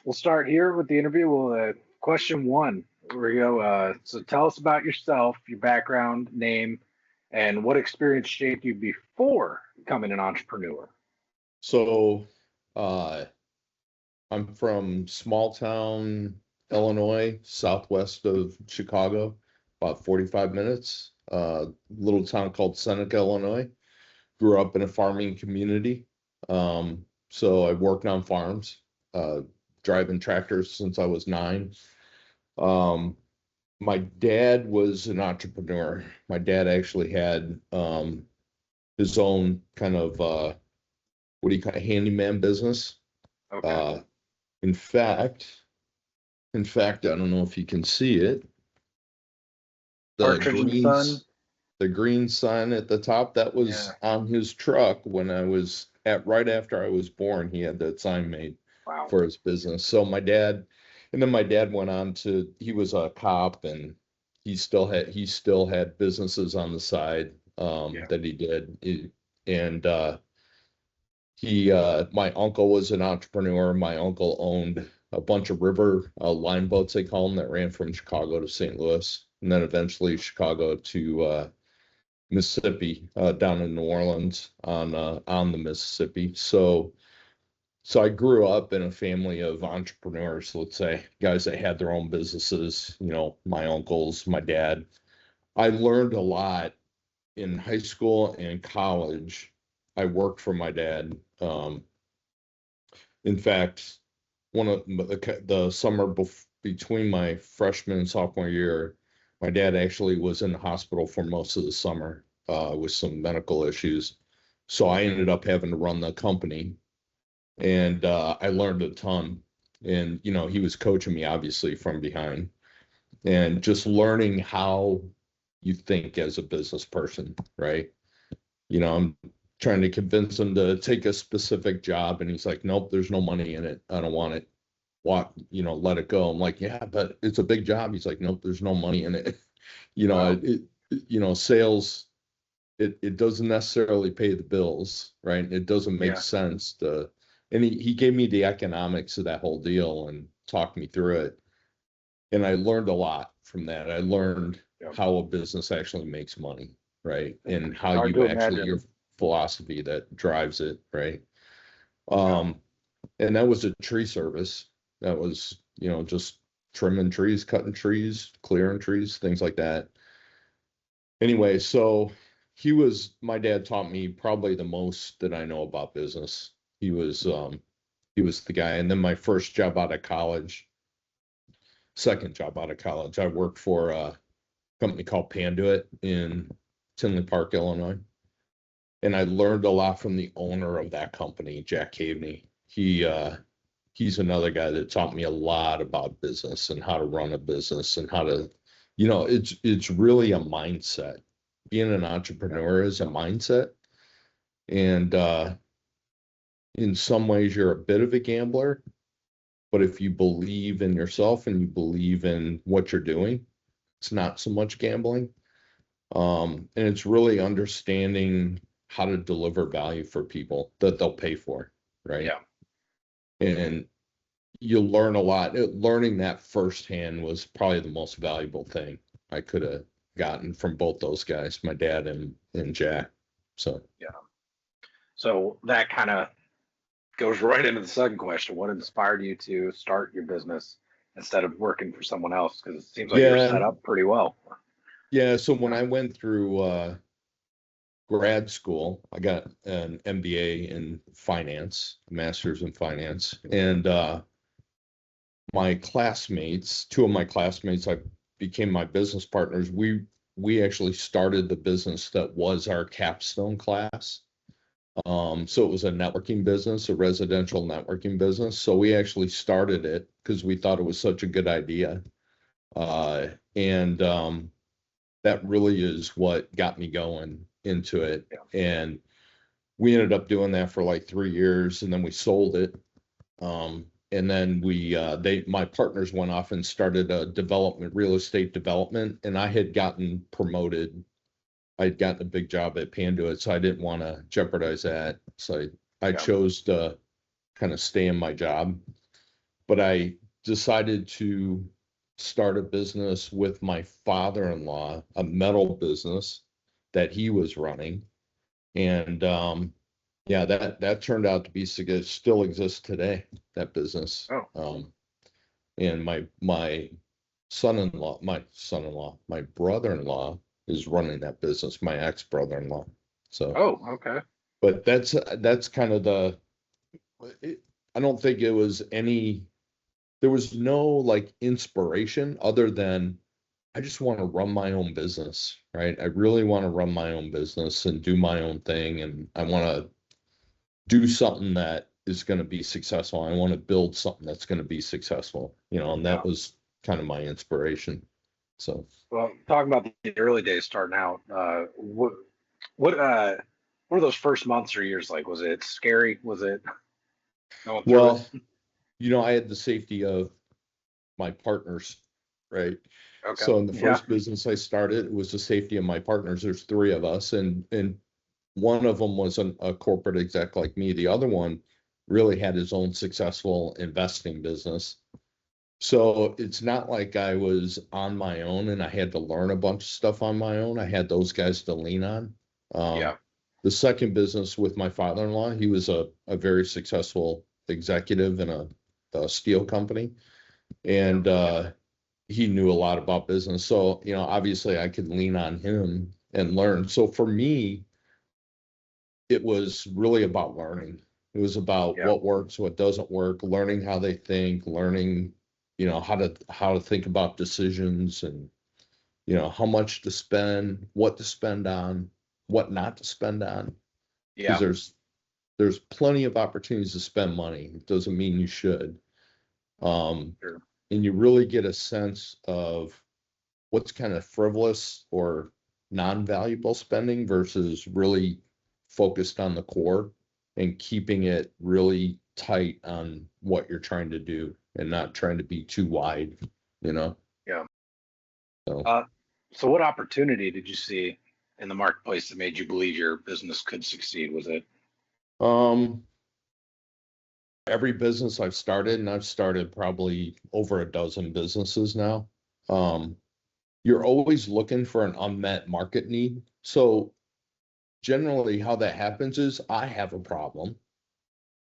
We'll start here with the interview. Question one. Here we go. So tell us about yourself, your background, name, and what experience shaped you before becoming an entrepreneur. So, uh, I'm from small town Illinois, southwest of Chicago, about 45 minutes. Little town called Seneca, Illinois. Grew up in a farming community. So I worked on farms, uh, driving tractors since I was 9. Um, my dad was an entrepreneur. My dad actually had his own kind of what do you call it, handyman business. Okay. Uh, in fact, I don't know if you can see it. The Partridge in the Sun. the green sign at the top, that was on his truck when I was right after I was born. He had that sign made Wow. for his business. So my dad, and then my dad went on to, he was a cop, and he still had businesses on the side that he did. And my uncle was an entrepreneur. My uncle owned a bunch of river line boats, they call them, that ran from Chicago to St. Louis, and then eventually Chicago to Mississippi, down in New Orleans on the Mississippi. So I grew up in a family of entrepreneurs, let's say, guys that had their own businesses, my uncles, my dad. I learned a lot in high school and college. I worked for my dad. In fact, one of the summer between my freshman and sophomore year, my dad actually was in the hospital for most of the summer with some medical issues. So I ended up having to run the company, and I learned a ton. And he was coaching me obviously from behind, and just learning how you think as a business person, right? I'm trying to convince him to take a specific job, and he's like, nope, there's no money in it. I don't want it. Let it go. I'm like, yeah, but it's a big job. He's like, nope, there's no money in it. Wow. Sales, it doesn't necessarily pay the bills, right? It doesn't make sense and he gave me the economics of that whole deal and talked me through it. And I learned a lot from that. I learned how a business actually makes money, right? And how Hard you to actually, imagine. your philosophy that drives it, right? And that was a tree service. That was, just trimming trees, cutting trees, clearing trees, things like that. Anyway, so my dad taught me probably the most that I know about business. He was the guy. And then my second job out of college, I worked for a company called Panduit in Tinley Park, Illinois. And I learned a lot from the owner of that company, Jack Caveney. He's another guy that taught me a lot about business and how to run a business and how to, it's really a mindset. Being an entrepreneur is a mindset. And in some ways, you're a bit of a gambler. But if you believe in yourself and you believe in what you're doing, it's not so much gambling. And it's really understanding how to deliver value for people that they'll pay for, right? Yeah. And you learn a lot. Learning that firsthand was probably the most valuable thing I could have gotten from both those guys, my dad and Jack. So So that kind of goes right into the second question. What inspired you to start your business instead of working for someone else? Because it seems like you're set up pretty well. Yeah. So when I went through grad school, I got an MBA in finance, master's in finance, and two of my classmates, I became my business partners. We actually started the business that was our capstone class. So it was a networking business, a residential networking business. So we actually started it because we thought it was such a good idea. And that really is what got me going into it. Yeah. And we ended up doing that for like 3 years, and then we sold it. And then my partners went off and started a real estate development, and I had gotten promoted. I'd gotten a big job at Panduit, so I didn't want to jeopardize that. So I chose to kind of stay in my job. but I decided to start a business with my father-in-law, a metal business that he was running. And yeah, that turned out to be still exists today, that business. Oh, And my my brother-in-law is running that business, my ex-brother-in-law. So, oh, okay. but that's kind of I don't think there was no like inspiration other than I just want to run my own business, right? I really want to run my own business and do my own thing. And I want to do something that is going to be successful. I want to build something that's going to be successful, and Yeah. that was kind of my inspiration. So, Well, talking about the early days starting out, what what are those first months or years like? Was it scary? Was it going through it? well, I had the safety of my partners, right? Okay. So in the Yeah. first business I started, it was the safety of my partners. There's three of us, and one of them was a corporate exec like me. The other one really had his own successful investing business. So it's not like I was on my own and I had to learn a bunch of stuff on my own. I had those guys to lean on. Yeah. The second business with my father-in-law, he was a very successful executive in a steel company. Yeah. And he knew a lot about business. So, obviously I could lean on him and learn. So for me, it was really about learning. It was about Yeah. what works, what doesn't work, learning how they think, learning, how to think about decisions and, how much to spend, what to spend on, what not to spend on. Because Yeah. there's plenty of opportunities to spend money. It doesn't mean you should. Um, Sure. and you really get a sense of what's kind of frivolous or non-valuable spending versus really focused on the core and keeping it really tight on what you're trying to do and not trying to be too wide, you know? Yeah. So, Uh, so what opportunity did you see in the marketplace that made you believe your business could succeed? Was it? um, every business I've started, and I've started probably over a dozen businesses now, um, you're always looking for an unmet market need. So generally how that happens is I have a problem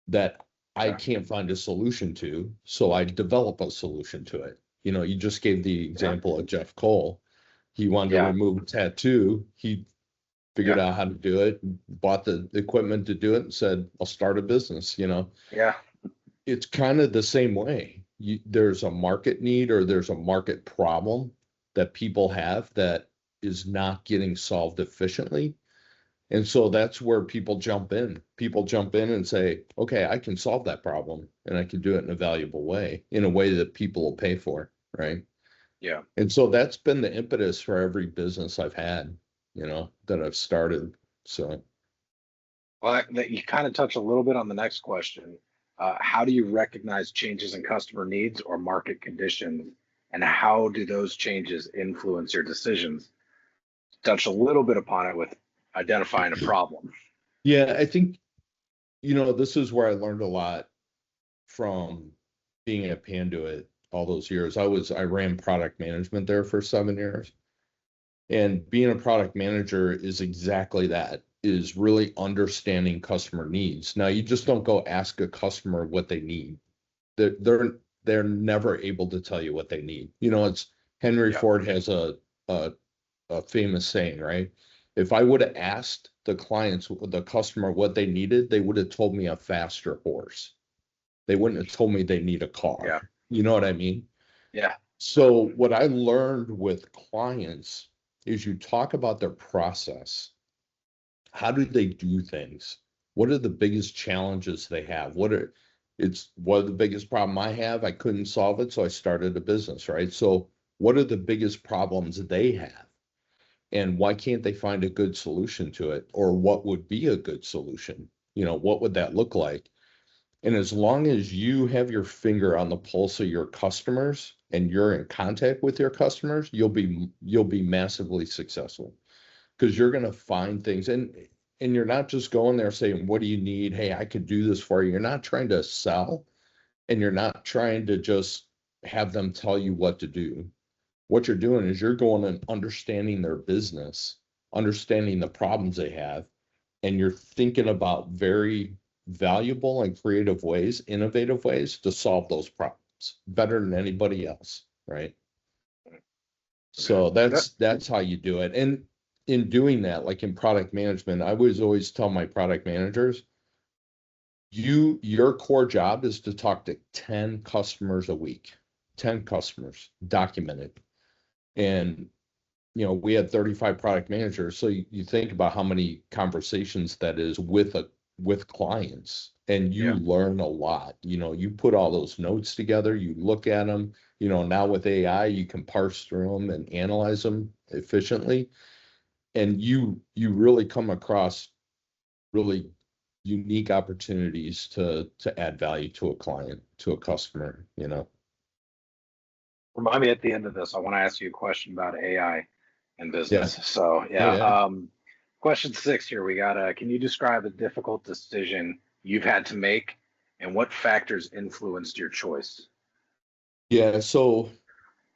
that I Okay. can't find a solution to. So I develop a solution to it. You just gave the Yeah. example of Jeff Cole. He wanted to Yeah. remove a tattoo. He figured Yeah. out how to do it, bought the equipment to do it, and said, I'll start a business. Yeah. It's kind of the same way. There's a market need or there's a market problem that people have that is not getting solved efficiently. And so that's where people jump in. People jump in and say, okay, I can solve that problem and I can do it in a valuable way, in a way that people will pay for, right? Yeah. And so that's been the impetus for every business I've had, that I've started. So, Well, that you kind of touch a little bit on the next question. How do you recognize changes in customer needs or market conditions, and how do those changes influence your decisions? Touch a little bit upon it with identifying a problem. yeah, I think, this is where I learned a lot from being at Panduit all those years. I ran product management there for 7 years. And being a product manager is exactly that, is really understanding customer needs. Now, you just don't go ask a customer what they need. They're never able to tell you what they need. It's Henry Yeah. Ford has a, a famous saying, right? If I would have asked the customer what they needed, they would have told me a faster horse. They wouldn't have told me they need a Yeah. car. You know what I mean? Yeah. So what I learned with clients is you talk about their process. How do they do things? What are the biggest challenges they have? What are the biggest problem I have? I couldn't solve it, so I started a business, right? So what are the biggest problems they have? And why can't they find a good solution to it? Or what would be a good solution? What would that look like? And as long as you have your finger on the pulse of your customers and you're in contact with your customers, you'll be massively successful because you're going to find things and you're not just going there saying, what do you need? Hey, I could do this for you. You're not trying to sell. And you're not trying to just have them tell you what to do. What you're doing is you're going and understanding their business, understanding the problems they have, and you're thinking about very valuable and creative ways, innovative ways to solve those problems better than anybody else, right? So that's how you do it. And in doing that, like in product management, I was always tell my product managers, your core job is to talk to 10 customers a week, 10 customers documented. And we had 35 product managers. So you think about how many conversations that is with clients, and you learn a lot. You put all those notes together, you look at them, now with AI, you can parse through them and analyze them efficiently. And you really come across really unique opportunities to add value to a client, to a customer. Remind me at the end of this, I want to ask you a question about AI and Yeah. business. So Yeah. question 6 here. We got can you describe a difficult decision you've had to make and what factors influenced your choice? Yeah. So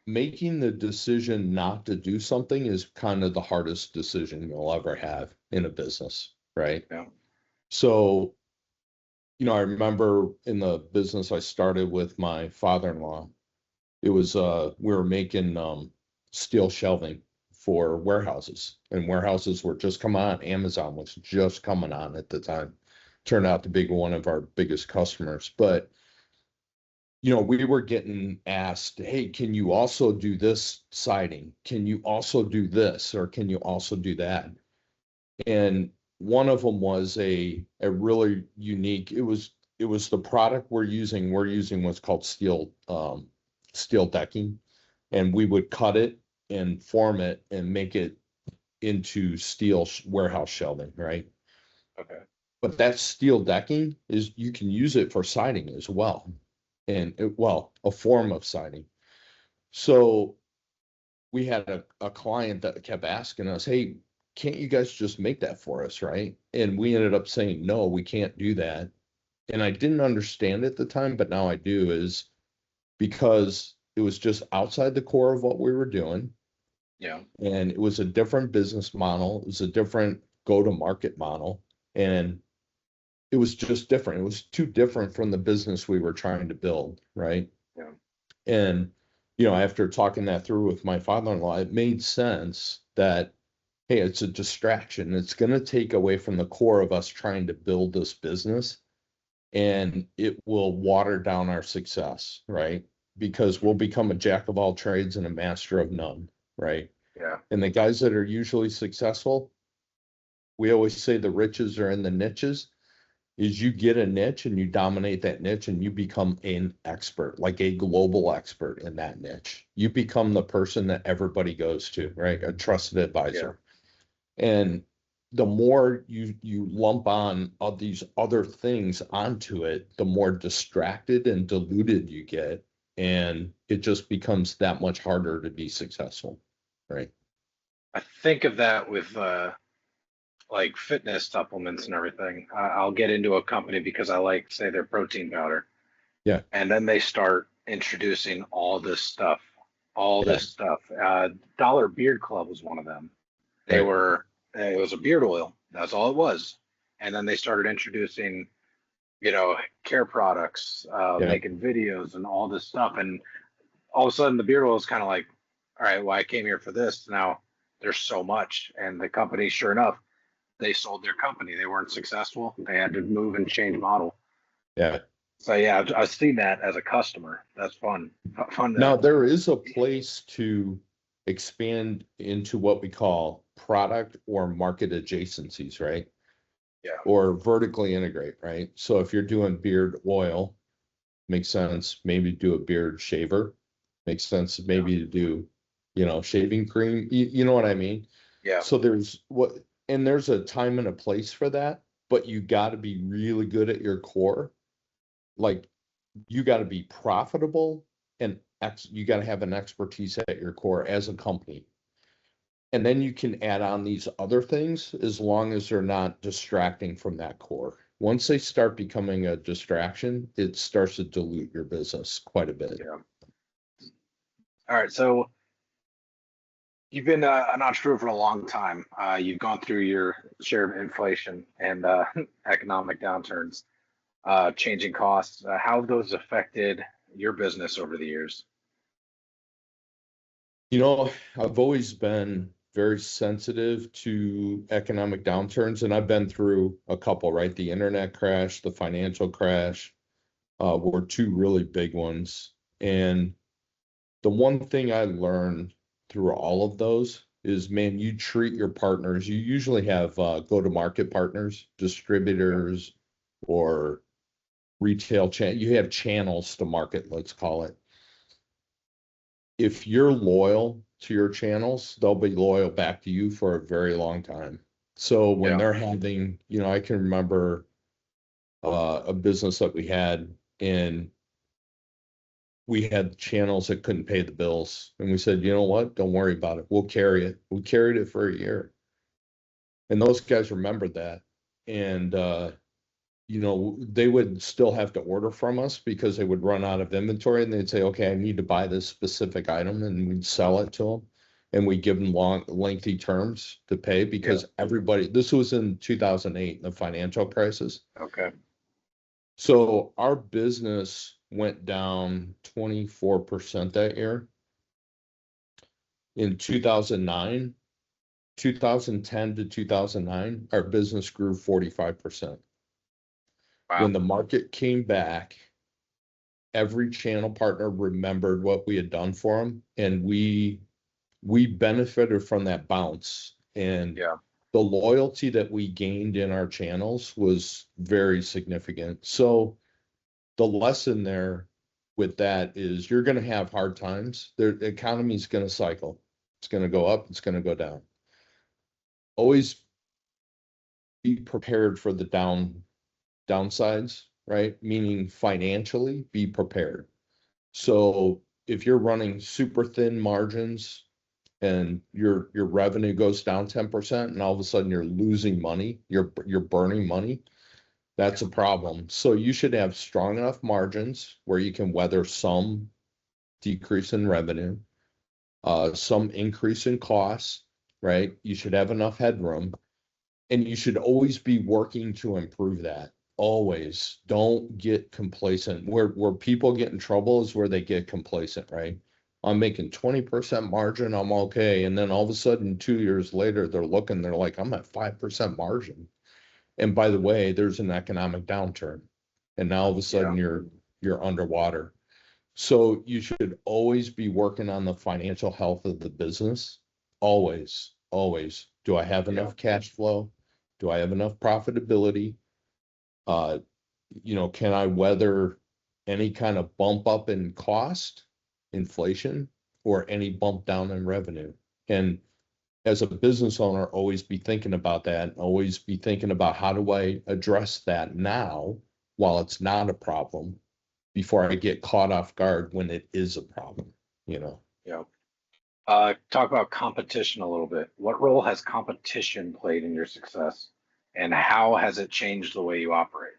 making the decision not to do something is kind of the hardest decision you'll ever have in a business, right? Yeah. So, I remember in the business I started with my father-in-law, it was we were making steel shelving for warehouses, and warehouses were just coming on. Amazon was just coming on at the time. Turned out to be one of our biggest customers. But we were getting asked, hey, can you also do this siding? Can you also do this? Or can you also do that? And one of them was a really unique, it was the product we're using. We're using what's called steel decking. And we would cut it and form it and make it into steel warehouse shelving, right? Okay. But that steel decking you can use it for siding as well. And a form of siding. So we had a client that kept asking us, hey, can't you guys just make that for us, right? And we ended up saying, no, we can't do that. And I didn't understand at the time, but now I do, is because it was just outside the core of what we were doing. Yeah. And it was a different business model. It was a different go-to-market model. And it was just different. It was too different from the business we were trying to build, right? Yeah. And, after talking that through with my father-in-law, it made sense that, hey, it's a distraction. It's going to take away from the core of us trying to build this business, and it will water down our success, right? Because we'll become a jack of all trades and a master of none, right? Yeah. And the guys that are usually successful, we always say the riches are in the niches. Is you get a niche and you dominate that niche and you become an expert, like a global expert in that niche. You become the person that everybody goes to, right? A trusted advisor. And the more you lump on all these other things onto it, the more distracted and diluted you get. And it just becomes that much harder to be successful, right? I think of that with like fitness supplements and everything. I'll get into a company because I like, say, their protein powder, Yeah. and then they start introducing all this stuff, all Yeah. this stuff. Dollar Beard Club was one of them. They Right. were, it was a beard oil. That's all it was. And then they started introducing, care products, Yeah. making videos and all this stuff. And all of a sudden the beard oil is kind of like, all right, well, I came here for this. Now there's so much. And the company, sure enough, they sold their company. They weren't successful. They had to move and change model. Yeah. So yeah, I've seen that as a customer. That's fun. Fun Now, to, there is a place to expand into what we call product or market adjacencies, right? yeah, Or vertically integrate, right? So if you're doing beard oil, makes sense. Maybe do a beard shaver. Makes sense. yeah, Maybe to do, shaving cream. You know what I mean? yeah, So there's a time and a place for that, but you got to be really good at your core. Like, you got to be profitable, and you got to have an expertise at your core as a company. And then you can add on these other things as long as they're not distracting from that core. Once they start becoming a distraction, it starts to dilute your business quite a bit. Yeah. All right. So you've been an entrepreneur for a long time. You've gone through your share of inflation and economic downturns, changing costs. How have those affected your business over the years? You know, I've always been very sensitive to economic downturns, and I've been through a couple, right? The internet crash, the financial crash, were two really big ones. And the one thing I learned through all of those is, man, you treat your partners. You usually have go-to-market partners, distributors, or retail channel. You have channels to market, let's call it. If you're loyal to your channels, they'll be loyal back to you for a very long time. So when Yeah. they're having, I can remember a business that we had, and we had channels that couldn't pay the bills. And we said, you know what? Don't worry about it. We'll carry it. We carried it for a year. And those guys remembered that. And, they would still have to order from us because they would run out of inventory, and they'd say, okay, I need to buy this specific item, and we'd sell it to them. And we give them lengthy terms to pay because this was in 2008, the financial crisis. Okay. So our business went down 24% that year. In 2009, 2010 to 2009, our business grew 45%. Wow. When the market came back, every channel partner remembered what we had done for them, and we benefited from that bounce. And the loyalty that we gained in our channels was very significant. So the lesson there with that is, you're going to have hard times. The economy is going to cycle. It's going to go up. It's going to go down. Always be prepared for the downsides, right? Meaning financially, be prepared. So if you're running super thin margins and your revenue goes down 10%, and all of a sudden you're losing money, you're burning money, that's a problem. So you should have strong enough margins where you can weather some decrease in revenue, some increase in costs, right? You should have enough headroom, and you should always be working to improve that. Always. Don't get complacent. Where people get in trouble is where they get complacent, right? I'm making 20% margin, I'm okay. And then all of a sudden, 2 years later, they're like, I'm at 5% margin. And by the way, there's an economic downturn. And now all of a sudden you're underwater. So you should always be working on the financial health of the business. Always, always. Do I have enough cash flow? Do I have enough profitability? Can I weather any kind of bump up in cost, inflation, or any bump down in revenue? And as a business owner, always be thinking about that. Always be thinking about, how do I address that now while it's not a problem, before I get caught off guard when it is a problem, Yeah. Talk about competition a little bit. What role has competition played in your success, and how has it changed the way you operate?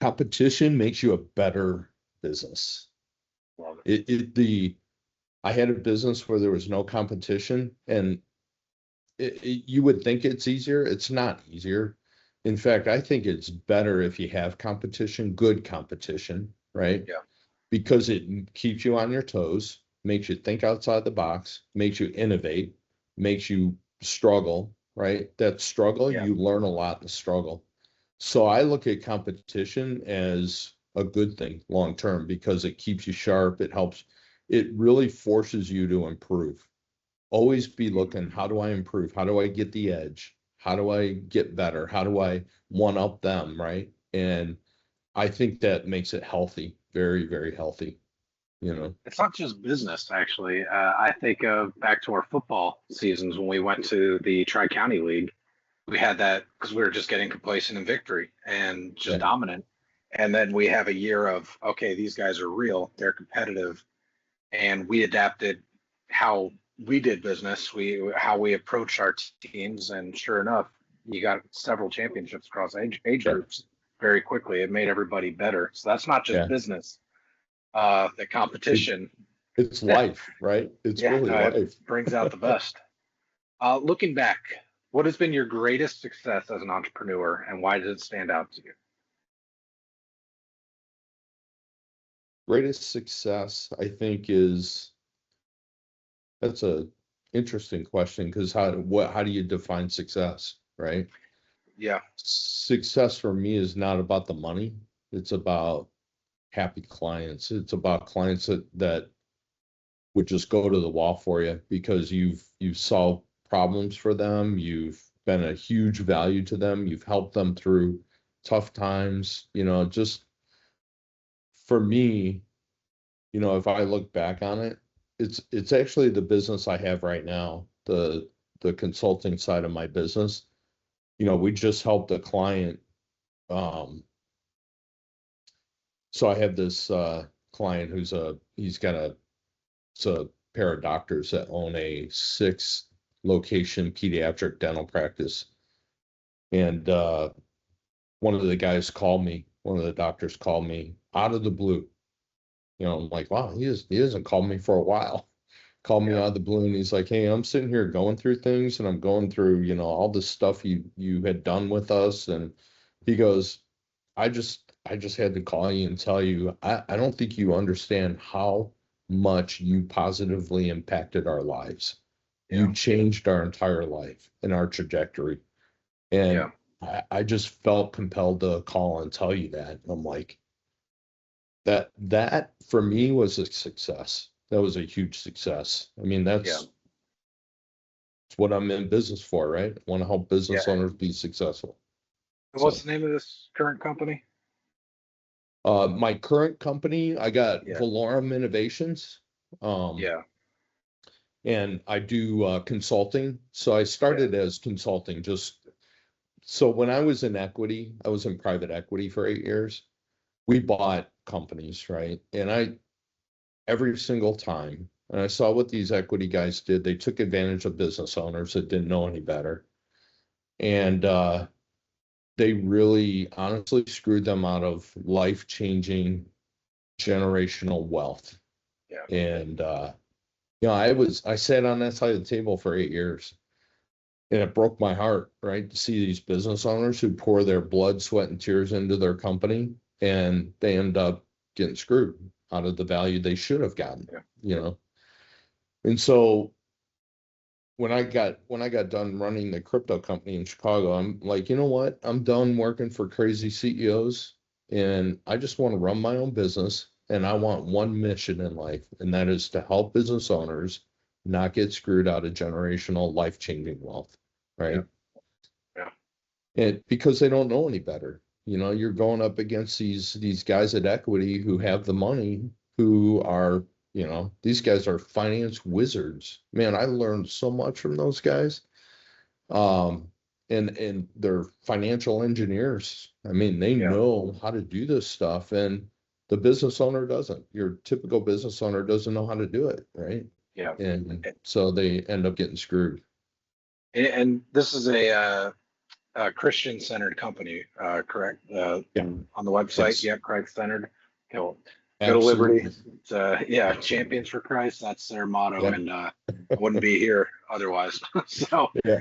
Competition makes you a better business. Love it. I had a business where there was no competition, and you would think it's easier. It's not easier. In fact, I think it's better if you have competition, good competition, right? Yeah. Because it keeps you on your toes, makes you think outside the box, makes you innovate, makes you struggle, right? That struggle, you learn a lot in the struggle. So I look at competition as a good thing long term, because it keeps you sharp. It really forces you to improve. Always be looking, how do I improve? How do I get the edge? How do I get better? How do I one up them, right? And I think that makes it healthy, very, very healthy. It's not just business, actually. I think of back to our football seasons when we went to the Tri-County League. We had that because we were just getting complacent in victory and just dominant. And then we have a year of, okay, these guys are real, they're competitive, and we adapted how we did business, how we approached our teams, and sure enough, you got several championships across age groups. very quickly. It made everybody better. So that's not just Yeah. business. The It, competition, it's life, right? It's yeah, really no, it life. brings out the best. Looking back, what has been your greatest success as an entrepreneur, and why does it stand out to you? Greatest success, I think, is that's a interesting question because how do you define success, right? Yeah, Success for me is not about the money. It's about happy clients. It's about clients that would just go to the wall for you because you've solved problems for them. You've been a huge value to them. You've helped them through tough times. Just for me, if I look back on it, it's actually the business I have right now, the consulting side of my business. We just helped a client. So I have this client he's got it's a pair of doctors that own a 6 location pediatric dental practice. And one of the doctors called me out of the blue. I'm like, wow, he hasn't called me for a while. Called me yeah, out of the blue and he's like, hey, I'm sitting here going through things and I'm going through, all this stuff you had done with us. And he goes, I just had to call you and tell you, I don't think you understand how much you positively impacted our lives. yeah, You changed our entire life and our trajectory. yeah. And I just felt compelled to call and tell you that. I'm like, that for me was a success. That was a huge success. I mean, Yeah. that's what I'm in business for, right? I want to help Yeah. business owners be successful. And what's So, the name of this current company? my current company, I got Yeah. Valorum Innovations. Yeah. And I do consulting. So I Yeah. started as consulting just so when I was in equity, I was in private equity for 8 years. We bought companies, right? And every single time, and I saw what these equity guys did, they took advantage of business owners that didn't know any better. And they really honestly screwed them out of life-changing generational wealth. Yeah. And I sat on that side of the table for 8 years. And it broke my heart, right, to see these business owners who pour their blood, sweat, and tears into their company, and they end up getting screwed out of the value they should have gotten, Yeah. you know. And so when I got done running the crypto company in Chicago, I'm like, you know what? I'm done working for crazy CEOs, and I just want to run my own business, and I want one mission in life, and that is to help business owners not get screwed out of generational life-changing wealth, Yeah. right? Yeah. And because they don't know any better. You're going up against these guys at equity who have the money, who are, these guys are finance wizards. Man, I learned so much from those guys. Um, and they're financial engineers. I mean, they Yeah. know how to do this stuff, and the business owner doesn't. Your typical business owner doesn't know how to do it, right? Yeah. And so they end up getting screwed. And this is a Christian-centered company, correct? Yeah. On the website, Yes, yeah, Christ-centered. Go, go to Liberty. absolutely. It's, yeah, Champions for Christ. That's their motto, Yeah. and I wouldn't be here otherwise. So, Yeah,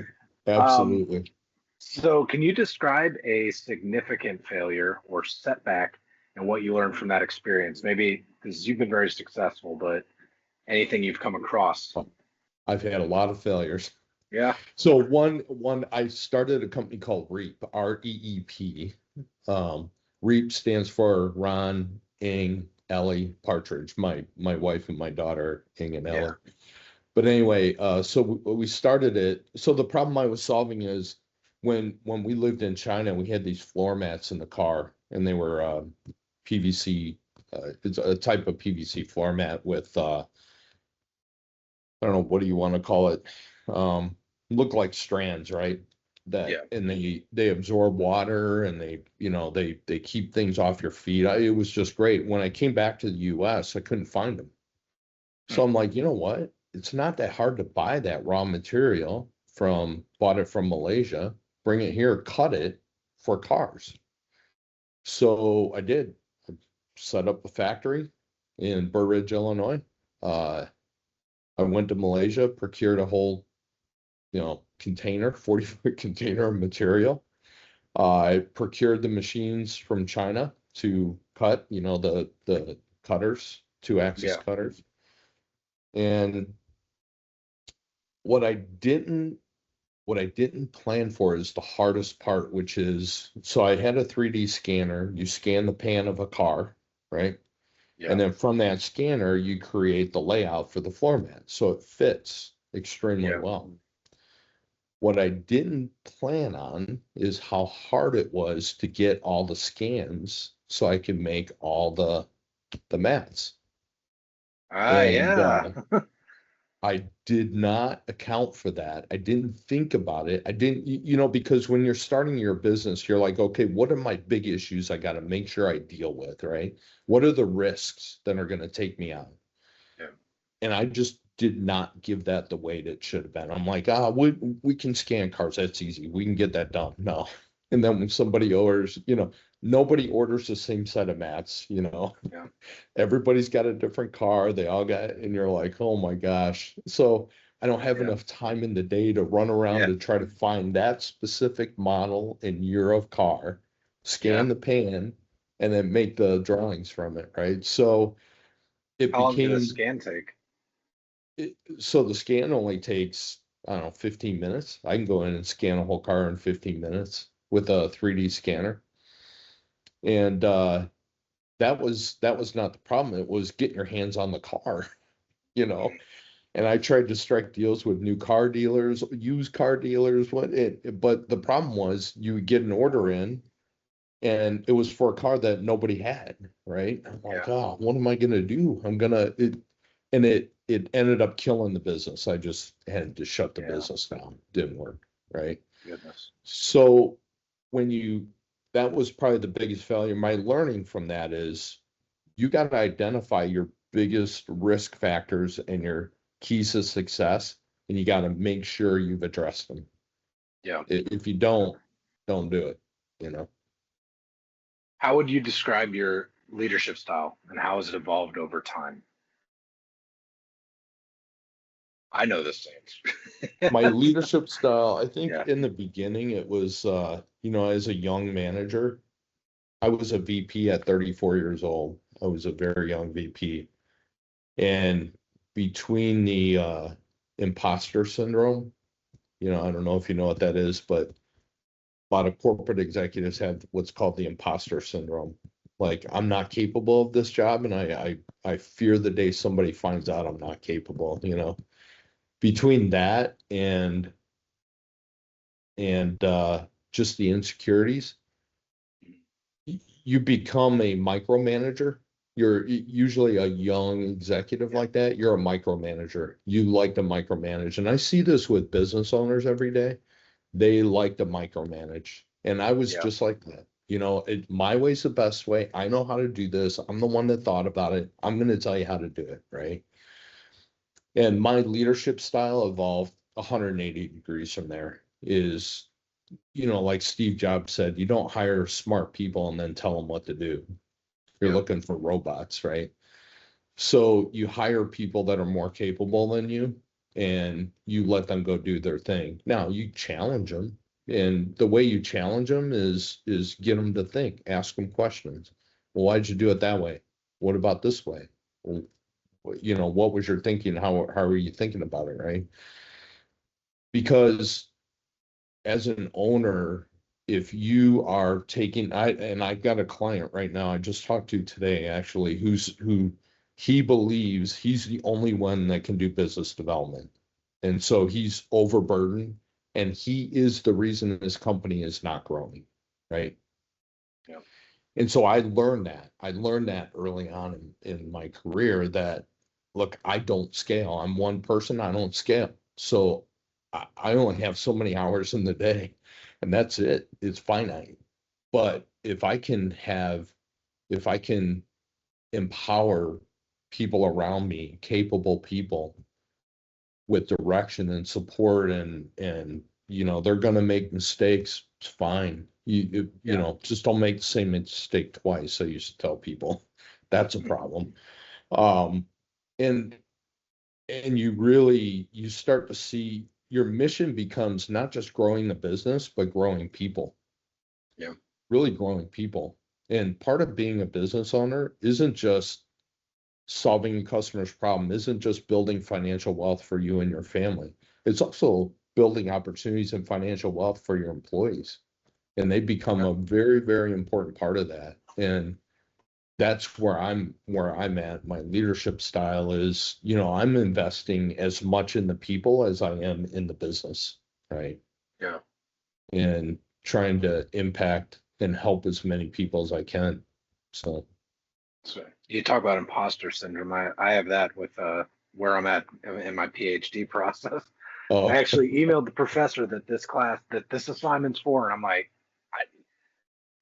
um, absolutely. so can you describe a significant failure or setback and what you learned from that experience? Maybe because you've been very successful, but anything you've come across. I've had a lot of failures. Yeah, So one I started a company called REAP, REEP. Um, REAP stands for Ron, Ing, Ellie, Partridge, my wife and my daughter, Ing and yeah, Ellie. But anyway, so we started it. So the problem I was solving is when we lived in China, we had these floor mats in the car, and they were PVC. It's a type of PVC floor mat with I don't know, what do you want to call it? Look like strands, right? yeah, And they absorb water and they keep things off your feet. It was just great. When I came back to the US, I couldn't find them. hmm, So I'm like, you know what? It's not that hard to buy that raw material bought it from Malaysia, bring it here, cut it for cars. So I did. I set up a factory in Burr Ridge, Illinois. Uh, I went to Malaysia, procured a whole, container, 40-foot container of material. I procured the machines from China to cut, the cutters, 2-axis Yeah. cutters. And what I didn't what I didn't plan for is the hardest part, which is, so I had a 3D scanner. You scan the pan of a car, right? And Yeah. then from that scanner, you create the layout for the floor mat. So it fits extremely Yeah. well. What I didn't plan on is how hard it was to get all the scans so I could make all the mats. And Yeah. I did not account for that. I didn't think about it. I didn't, because when you're starting your business, you're like, okay, what are my big issues I got to make sure I deal with, right? What are the risks that are going to take me out? Yeah. And I just did not give that the weight it should have been. I'm like, we can scan cars. That's easy. We can get that done. No. And then when somebody orders, nobody orders the same set of mats, Yeah. everybody's got a different car. They all got, and you're like, oh my gosh. So I don't have Yeah. enough time in the day to run around Yeah. to try to find that specific model and year of car, Yeah. scan the pan, and then make the drawings from it, right? So it How long did a became, scan take? so the scan only takes, I don't know, 15 minutes. I can go in and scan a whole car in 15 minutes with a 3D scanner. And that was not the problem. It was getting your hands on the car, you know. And I tried to strike deals with new car dealers, used car dealers, but the problem was you would get an order in and it was for a car that nobody had, right? I'm like, Yeah. oh, what am I gonna do? And it ended up killing the business. I just had to shut the Yeah. business down. Didn't work, right? Goodness. So when that was probably the biggest failure. My learning from that is you got to identify your biggest risk factors and your keys to success, and you got to make sure you've addressed them. Yeah. If you don't do it, you know. How would you describe your leadership style and how has it evolved over time? I know this My answer. leadership style, I think Yeah. in the beginning it was, as a young manager, I was a VP at 34 years old. I was a very young VP. And between the imposter syndrome, I don't know if you know what that is, but a lot of corporate executives have what's called the imposter syndrome. Like, I'm not capable of this job, and I fear the day somebody finds out I'm not capable. Between that and just the insecurities, you become a micromanager. You're usually a young executive Yeah. like that. You're a micromanager. You like to micromanage. And I see this with business owners every day. They like to micromanage. And I was Yeah. just like that. My way's the best way. I know how to do this. I'm the one that thought about it. I'm going to tell you how to do it. Right. And my leadership style evolved 180 degrees from there is, like Steve Jobs said, you don't hire smart people and then tell them what to do. You're Yeah. looking for robots, right? So you hire people that are more capable than you and you let them go do their thing. Now you challenge them. And the way you challenge them is get them to think, ask them questions. Well, why'd you do it that way? What about this way? Well, what was your thinking? How are you thinking about it, right? Because as an owner, if you are taking, I've got a client right now I just talked to today actually, who he believes he's the only one that can do business development. And so he's overburdened and he is the reason his company is not growing, right? Yeah. And so I learned that early on in my career that, look, I don't scale. I'm one person, I don't scale. So I only have so many hours in the day, and that's it. It's finite. But if I can empower people around me, capable people with direction and support and they're gonna make mistakes, it's fine. You know, just don't make the same mistake twice. I used to tell people that's a problem. Um, and you start to see your mission becomes not just growing the business, but growing people, Yeah. really growing people. And part of being a business owner isn't just solving a customer's problem, isn't just building financial wealth for you and your family. It's also building opportunities and financial wealth for your employees. And they become a very, very important part of that. And that's where I'm at. My leadership style is, you know, I'm investing as much in the people as I am in the business, right? Yeah. And trying to impact and help as many people as I can. So, So you talk about imposter syndrome. I have that with where I'm at in my PhD process. I oh, actually emailed the professor that this assignment's for, and I'm like,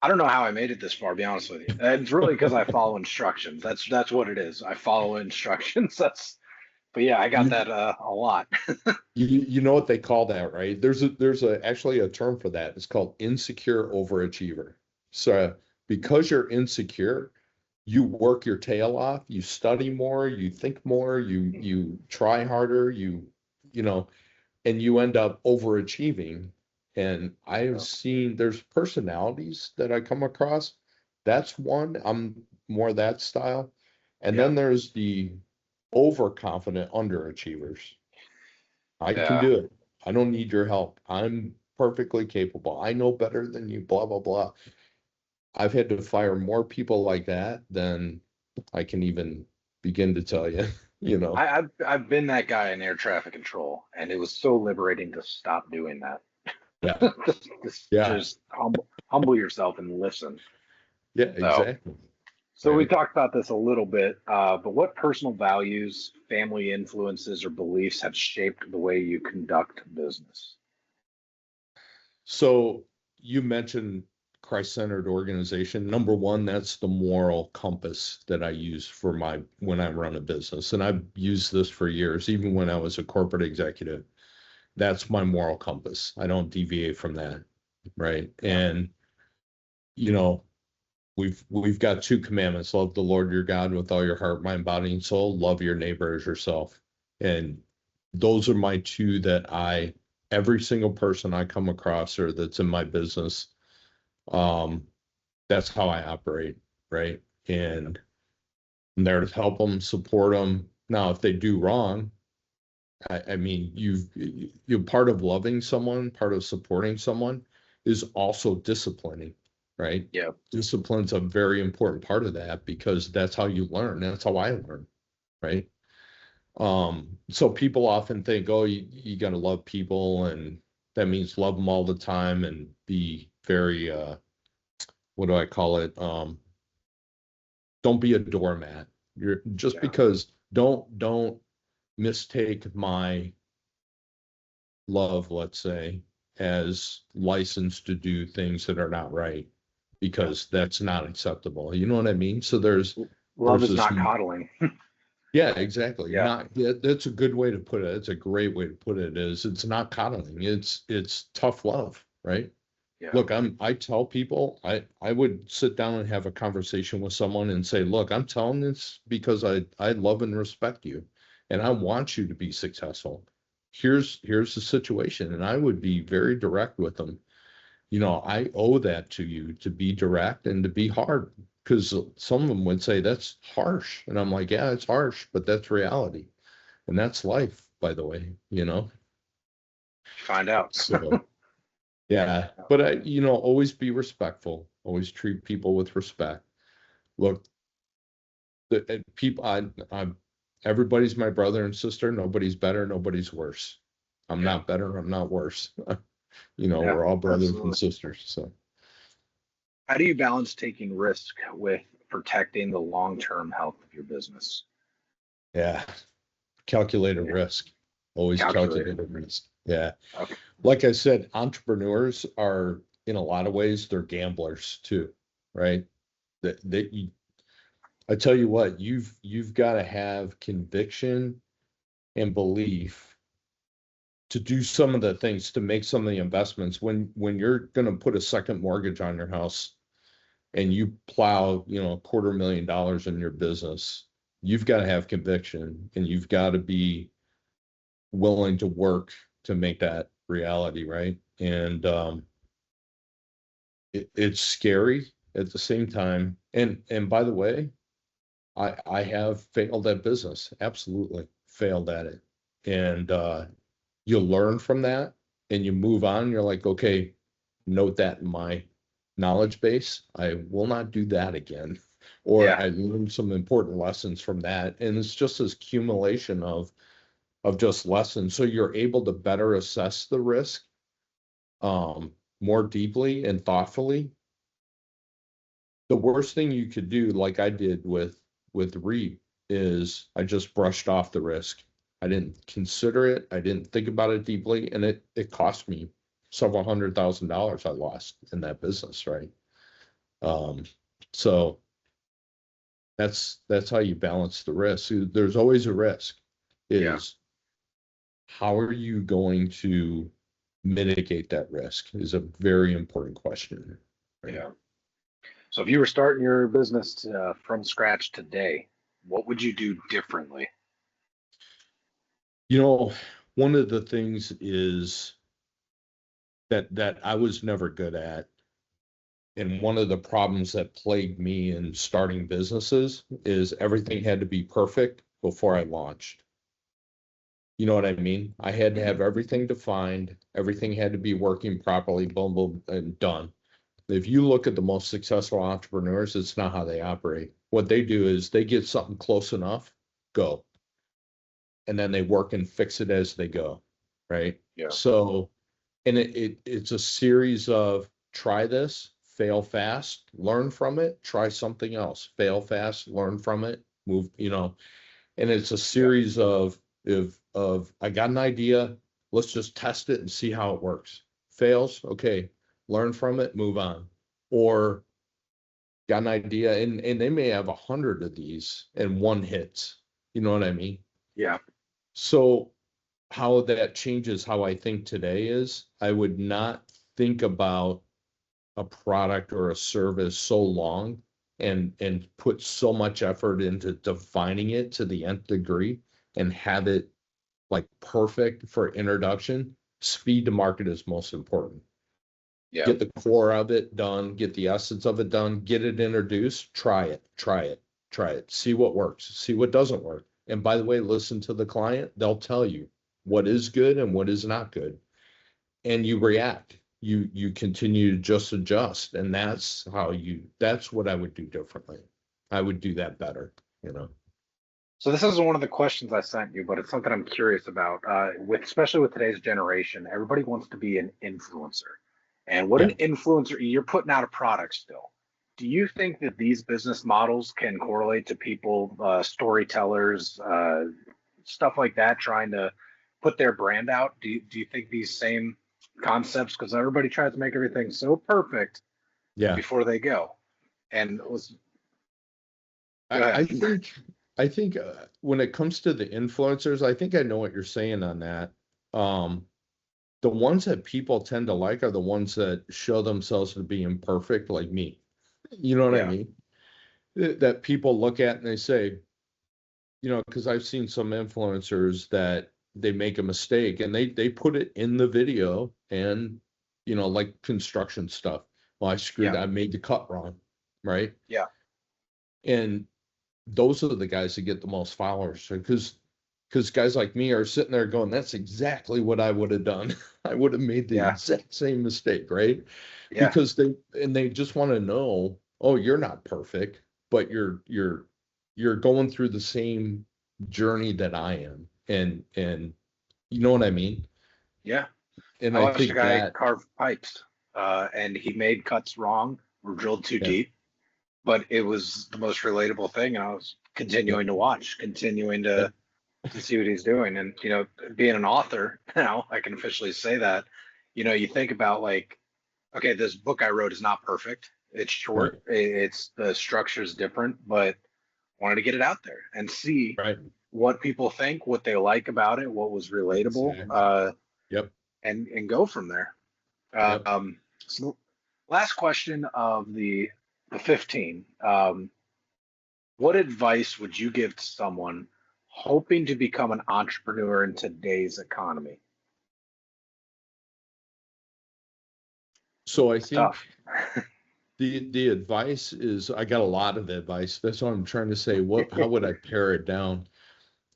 I don't know how I made it this far, to be honest with you. It's really because I follow instructions. That's what it is. I follow instructions. But yeah, I got you, that a lot. you know what they call that, right? There's actually a term for that. It's called insecure overachiever. So because you're insecure, you work your tail off, you study more, you think more, you try harder, you know, and you end up overachieving. And I have seen there's personalities that I come across. That's one. I'm more that style. And Yeah, then there's the overconfident underachievers. I can yeah, do it. I don't need your help. I'm perfectly capable. I know better than you, blah, blah, blah. I've had to fire more people like that than I can even begin to tell you, you know. I've been that guy in air traffic control, and it was so liberating to stop doing that. Yeah. Yeah. Just humble yourself and listen. Yeah, So, exactly. so we Right. talked about this a little bit, but what personal values, family influences, or beliefs have shaped the way you conduct business? So you mentioned Christ-centered organization. Number one, that's the moral compass that I use for when I run a business. And I've used this for years, even when I was a corporate executive. That's my moral compass. I don't deviate from that. Right. Yeah, And, you know, we've got two commandments: love the Lord your God with all your heart, mind, body, and soul, love your neighbor as yourself. And those are my two that every single person I come across or that's in my business, um, that's how I operate, right? And I'm there to help them, support them. Now, if they do wrong, I mean, you're part of loving someone, part of supporting someone is also disciplining, right? yeah, Discipline's a very important part of that because that's how you learn. That's how I learn, right? So people often think, oh, you got to love people, and that means love them all the time and be very, what do I call it? Don't be a doormat. You're just yeah, because don't mistake my love, let's say, as license to do things that are not right, yeah. because that's not acceptable. You know what I mean? So there's Love there's is this, not coddling. yeah, exactly. Yeah, Not yeah, that's a good way to put it. It's a great way to put it. Is it's not coddling. It's tough love, right? yeah. Look, I tell people I would sit down and have a conversation with someone and say, look, I'm telling this because I love and respect you, and I want you to be successful. Here's the situation, and I would be very direct with them. You know, I owe that to you to be direct and to be hard, because some of them would say that's harsh, and I'm like, yeah, it's harsh, but that's reality, and that's life, by the way, you know. Find out. So. Yeah, but always be respectful. Always treat people with respect. Look, people, everybody's my brother and sister. Nobody's better. Nobody's worse. I'm Yeah, not better. I'm not worse. yeah, We're all brothers and absolutely. sisters. So How do you balance taking risk with protecting the long-term health of your business? yeah, calculated Yeah, risk. Always calculated. calculated risk. Yeah, Okay. like I said, entrepreneurs are in a lot of ways they're gamblers too, right? That I tell you what, you've got to have conviction and belief to do some of the things, to make some of the investments. When you're going to put a second mortgage on your house and you plow, $250,000 in your business, you've got to have conviction, and you've got to be willing to work to make that reality, right? And it's scary at the same time. And by the way, I have failed at business, absolutely failed at it. And you learn from that and you move on. You're like, okay, note that in my knowledge base. I will not do that again. Or Yeah. I learned some important lessons from that. And it's just this accumulation of just lessons. So you're able to better assess the risk more deeply and thoughtfully. The worst thing you could do, like I did with REAP, is I just brushed off the risk. I didn't consider it. I didn't think about it deeply, and it cost me several $100,000 I lost in that business, right? So that's how you balance the risk. There's always a risk. Is how are you going to mitigate that risk is a very important question. Right? Yeah. So if you were starting your business from scratch today, what would you do differently? One of the things is that I was never good at, and one of the problems that plagued me in starting businesses is everything had to be perfect before I launched. You know what I mean? I had to have everything defined, everything had to be working properly, boom, boom, and done. If you look at the most successful entrepreneurs, it's not how they operate. What they do is they get something close enough, go. And then they work and fix it as they go, right? Yeah. So, and it's a series of try this, fail fast, learn from it, try something else, fail fast, learn from it, move, and it's a series of I got an idea, let's just test it and see how it works. Fails, okay, learn from it, move on. Or got an idea, and they may have 100 of these and one hits. You know what I mean? Yeah. So how that changes how I think today is I would not think about a product or a service so long and put so much effort into defining it to the nth degree and have it like perfect for introduction. Speed to market is most important. Yeah. Get the core of it done, get the essence of it done, get it introduced, try it, see what works, see what doesn't work. And by the way, listen to the client. They'll tell you what is good and what is not good. And you react. You continue to just adjust. And that's what I would do differently. I would do that better, So this isn't one of the questions I sent you, but it's something I'm curious about. Especially with today's generation, everybody wants to be an influencer. And what an influencer, you're putting out a product still. Do you think that these business models can correlate to people, storytellers, stuff like that, trying to put their brand out? Do you think these same concepts, because everybody tries to make everything so perfect before they go? And it was, I think when it comes to the influencers, I think I know what you're saying on that. The ones that people tend to like are the ones that show themselves to be imperfect, like me. You know what I mean? That people look at and they say, because I've seen some influencers that they make a mistake and they put it in the video, and like construction stuff. Well, I screwed. I made the cut wrong, right? Yeah. And those are the guys that get the most followers, because guys like me are sitting there going, that's exactly what I would have done. I would have made the exact same mistake, right? Yeah. Because they just want to know, oh, you're not perfect, but you're going through the same journey that I am. And you know what I mean? Yeah. And I I watched think a guy that carve pipes, and he made cuts wrong or drilled too deep, but it was the most relatable thing. And I was continuing to watch, continuing to see what he's doing. And, being an author now, I can officially say that, you think about like, okay, this book I wrote is not perfect. It's short. It's the structure's different, but wanted to get it out there and see what people think, what they like about it, what was relatable. Yep. and go from there. Yep. So last question of the 15. What advice would you give to someone hoping to become an entrepreneur in today's economy? So I It's think tough. the advice is, I got a lot of advice. That's what I'm trying to say. How would I pare it down?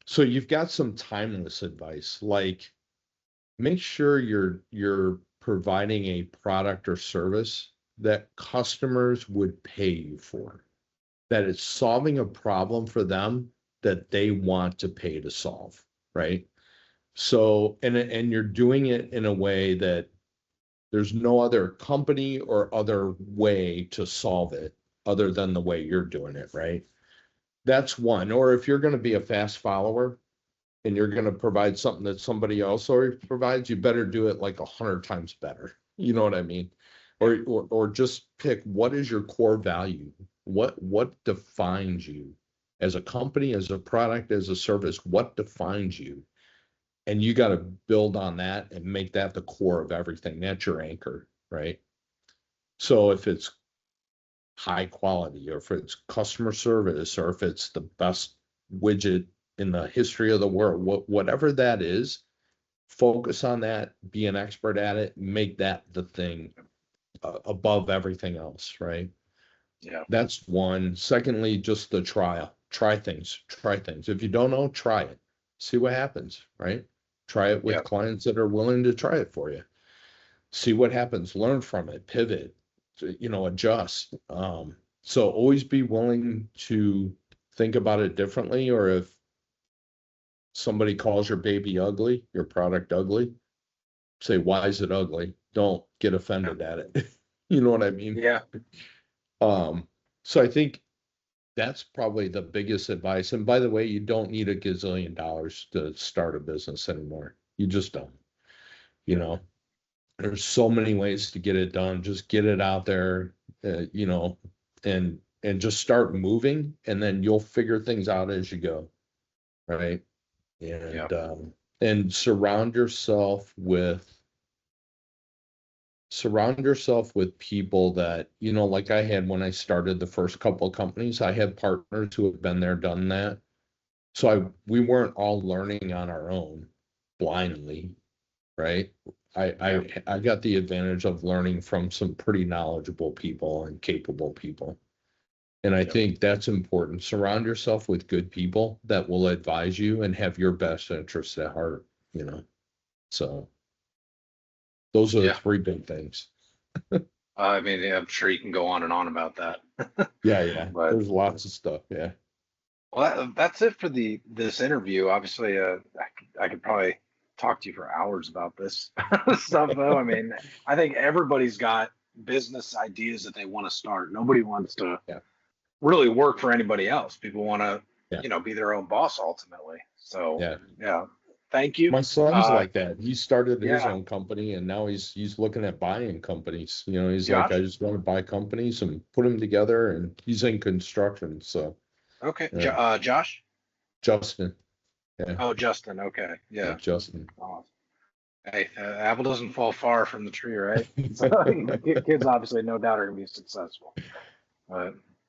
So you've got some timeless advice, like make sure you're providing a product or service that customers would pay you for, that it's solving a problem for them that they want to pay to solve, right? So, and you're doing it in a way that there's no other company or other way to solve it other than the way you're doing it, right? That's one. Or if you're going to be a fast follower and you're going to provide something that somebody else already provides, you better do it like 100 times better. You know what I mean? Or just pick, what is your core value? What defines you as a company, as a product, as a service? What defines you? And you got to build on that and make that the core of everything. That's your anchor, right? So if it's high quality, or if it's customer service, or if it's the best widget in the history of the world, whatever that is, focus on that, be an expert at it, make that the thing above everything else, right? Yeah. That's one. Secondly, just the trial. Try things. If you don't know, try it. See what happens, right? Try it with Yeah. clients that are willing to try it for you. See what happens, learn from it, pivot, adjust. So always be willing to think about it differently, or if somebody calls your baby ugly, your product ugly, say, why is it ugly? Don't get offended at it. You know what I mean? Yeah. So I think that's probably the biggest advice. And by the way, you don't need a gazillion dollars to start a business anymore. You just don't. You know, there's so many ways to get it done. Just get it out there, and just start moving, and then you'll figure things out as you go, right? Yeah. And surround yourself with people that, like I had when I started the first couple of companies. I had partners who have been there, done that. So we weren't all learning on our own blindly, right? I got the advantage of learning from some pretty knowledgeable people and capable people. And I Yeah. think that's important. Surround yourself with good people that will advise you and have your best interests at heart, you know. So those are the Yeah. three big things. I mean, yeah, I'm sure you can go on and on about that. Yeah. But There's lots of stuff. Yeah. well, that's it for this interview. Obviously, I could probably talk to you for hours about this stuff, though. I mean, I think everybody's got business ideas that they want to start. Nobody wants to Yeah. really work for anybody else. People want to, Yeah. be their own boss ultimately. So, Yeah. yeah, thank you. My son's like that. He started his Yeah, own company, and now he's looking at buying companies. He's like, I Josh. just want to buy companies and put them together, and he's in construction. So Okay, yeah. Josh. Justin. Yeah. Oh, Justin. Okay, Yeah, yeah. Justin. Awesome. Hey, apple doesn't fall far from the tree, right? So, kids obviously, no doubt, are going to be successful. But